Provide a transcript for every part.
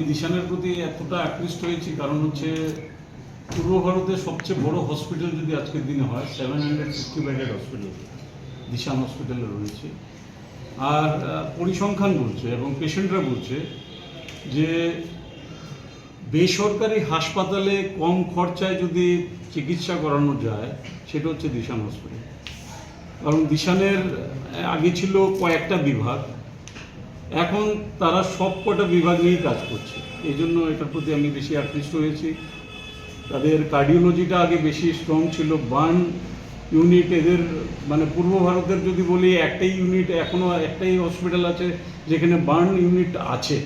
দিশানের প্রতি এতটা আকৃষ্ট হয়েছি কারণ হচ্ছে পূর্ব ভারতের সবচেয়ে বড় হসপিটাল যদি আজকের দিনে হয় 750 বেডেড হসপিটাল দিশান হসপিটালে রয়েছে। আর পরিসংখ্যান বলছে এবং পেশেন্টরা বলছে যে বেসরকারি হাসপাতালে কম খরচায় যদি চিকিৎসা করানো যায় সেটা হচ্ছে দিশান হসপিটাল। কারণ দিশানের আগে ছিল কয়েকটা বিভাগ, এখন তারা সব কটা বিভাগ নিয়েই কাজ করছে, এই জন্য এটার প্রতি আমি বেশি আকৃষ্ট হয়েছি। তাদের কার্ডিওলজিটা আগে বেশি স্ট্রং ছিল, বার্ন ইউনিট এদের মানে পূর্ব ভারতের যদি বলি একটাই ইউনিট, এখনও একটাই হসপিটাল আছে যেখানে বার্ন ইউনিট আছে।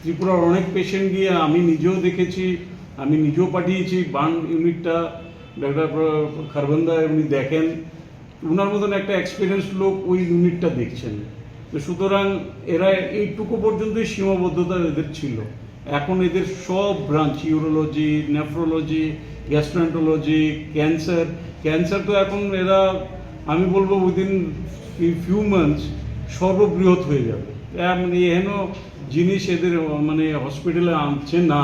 ত্রিপুরার অনেক পেশেন্ট গিয়ে আমি নিজেও দেখেছি, আমি নিজেও পাঠিয়েছি বার্ন ইউনিটটা, ডাক্তার খারবন্দা উনি দেখেন, ওনার মতন একটা এক্সপিরিয়েন্স লোক ওই ইউনিটটা দেখছেন। তো সুতরাং এরা এইটুকু পর্যন্তই সীমাবদ্ধতা এদের ছিল। এখন এদের সব branch, urology, nephrology, gastroenterology, cancer তো এখন এরা আমি বলবো উইদিন ফিউ মান্থস সর্ববৃহৎ হয়ে যাবে। মানে এহেন জিনিস এদের মানে হসপিটালে আনছে না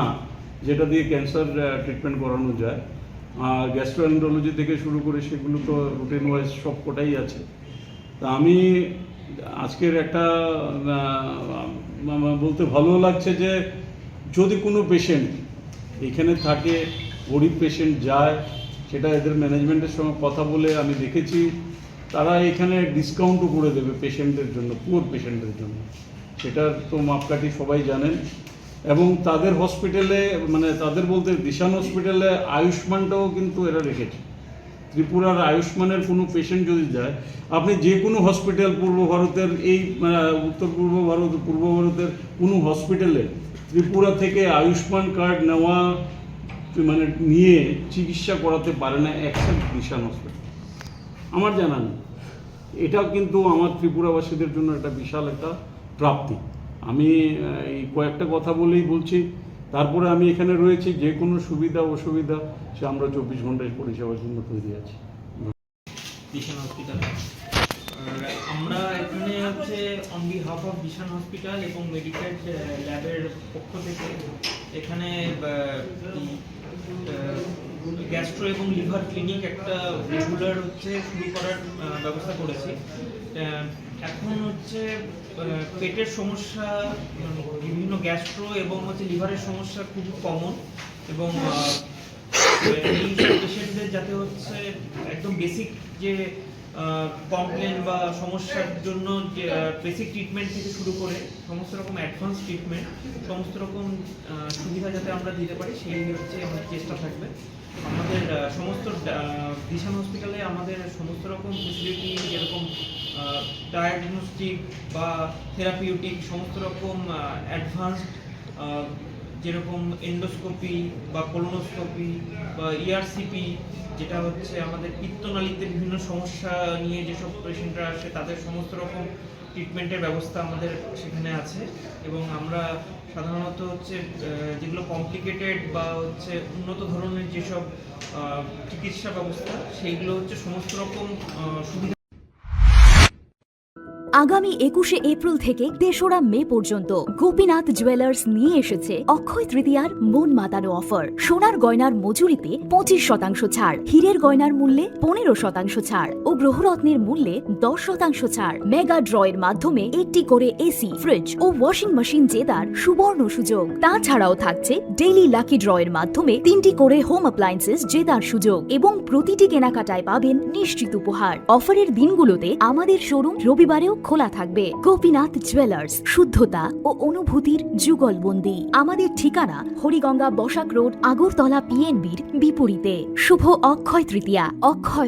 যেটা দিয়ে ক্যান্সার ট্রিটমেন্ট করানো যায়। আর গ্যাস্ট্রোএন্টারোলজি থেকে শুরু করে সেগুলো তো রুটিন ওয়াইজ সব কোটাই আছে। তা আমি আজকের একটা বলতে ভালো লাগছে যে যদি কোনো পেশেন্ট এখানে থাকে, গরিব পেশেন্ট যায়, সেটা এদের ম্যানেজমেন্টের সঙ্গে কথা বলে আমি দেখেছি তারা এখানে ডিসকাউন্টও করে দেবে পেশেন্টদের জন্য, পুয়ার পেশেন্টদের জন্য। সেটার তো মাপকাঠি সবাই জানেন। এবং তাদের হসপিটালে মানে তাদের বলতে দিশান হসপিটালে আয়ুষ্মানটাও কিন্তু এরা রেখেছে। ত্রিপুরার আয়ুষ্মানের কোনো পেশেন্ট যদি যায়, আপনি যে কোনো হসপিটাল পূর্ব ভারতের এই উত্তর পূর্ব ভারতের কোনো হসপিটালে ত্রিপুরা থেকে আয়ুষ্মান কার্ড নেওয়া মানে নিয়ে চিকিৎসা করাতে পারে না এক্সেপ্ট দিশান হসপিটাল, আমার জানা নেই। এটাও কিন্তু আমার ত্রিপুরাবাসীদের জন্য একটা বিশাল একটা প্রাপ্তি। আমি এই কয়েকটা কথা বলেই বলছি, তারপরে আমি এখানে রয়েছি, যে কোনো সুবিধা অসুবিধা সে আমরা 24 ঘন্টায় পরিষেবার জন্য তৈরি আছি। দিশান হসপিটাল আমরা এখানে হচ্ছে on behalf of Dishan hospital এবং মেডিকেল ল্যাবের পক্ষ থেকে এখানে গ্যাস্ট্রো এবং লিভার ক্লিনিক একটা রেগুলার হচ্ছে শুরু করার ব্যবস্থা করেছি। এখন হচ্ছে পেটের সমস্যা, বিভিন্ন গ্যাস্ট্রো এবং হচ্ছে লিভারের সমস্যা খুব কমন, এবং এই পেশেন্টদের যাতে হচ্ছে একদম বেসিক যে কমপ্লেন বা সমস্যার জন্য যে বেসিক ট্রিটমেন্ট থেকে শুরু করে সমস্ত রকম অ্যাডভান্স ট্রিটমেন্ট, সমস্ত রকম সুবিধা যাতে আমরা দিতে পারি সেই হচ্ছে আমাদের চেষ্টা থাকবে। আমাদের সমস্ত দিশান হসপিটালে আমাদের সমস্ত রকম ফেসিলিটি, যেরকম ডায়াগনস্টিক বা থেরাপিউটিক, সমস্ত রকম অ্যাডভান্স যেরকম এন্ডোস্কোপি বা কোলোনোস্কোপি বা ইআরসিপি, যেটা হচ্ছে আমাদের পিত্তনালীতে বিভিন্ন সমস্যা নিয়ে যেসব পেশেন্টরা আসে তাদের সমস্ত রকম ট্রিটমেন্টের ব্যবস্থা আমাদের সেখানে আছে। এবং আমরা সাধারণত হচ্ছে যেগুলো কমপ্লিকেটেড বা হচ্ছে উন্নত ধরনের যেসব চিকিৎসা ব্যবস্থা, সেইগুলো হচ্ছে সমস্ত রকম সুবিধা। আগামী 21শে এপ্রিল থেকে 3রা মে পর্যন্ত গোপীনাথ জুয়েলার্স নিয়ে এসেছে অক্ষয় তৃতীয়ার মন মাতানো অফার। সোনার গয়নার মজুরিতে 25% ছাড়, হীরের গয়নার মূল্যে 15% ছাড় ও গ্রহরত্নের মূল্যে 10% ছাড়। মেগা ড্রয়ের মাধ্যমে একটি করে এসি, ফ্রিজ ও ওয়াশিং মেশিন জেতার সুবর্ণ সুযোগ। তাছাড়াও থাকছে ডেইলি লাকি ড্রয়ের মাধ্যমে 3টি করে হোম অ্যাপ্লায়েন্সেস জেতার সুযোগ এবং প্রতিটি কেনাকাটায় পাবেন নিশ্চিত উপহার। অফারের দিনগুলোতে আমাদের শোরুম রবিবারেও খোলা থাকবে। গোপীনাথ জুয়েলার্স, শুদ্ধতা ও অনুভূতির যুগলবন্দি। আমাদের ঠিকানা হরিগঙ্গা বসাক রোড, আগরতলা PNBর বিপরীতে। শুভ অক্ষয় তৃতীয়া। অক্ষয়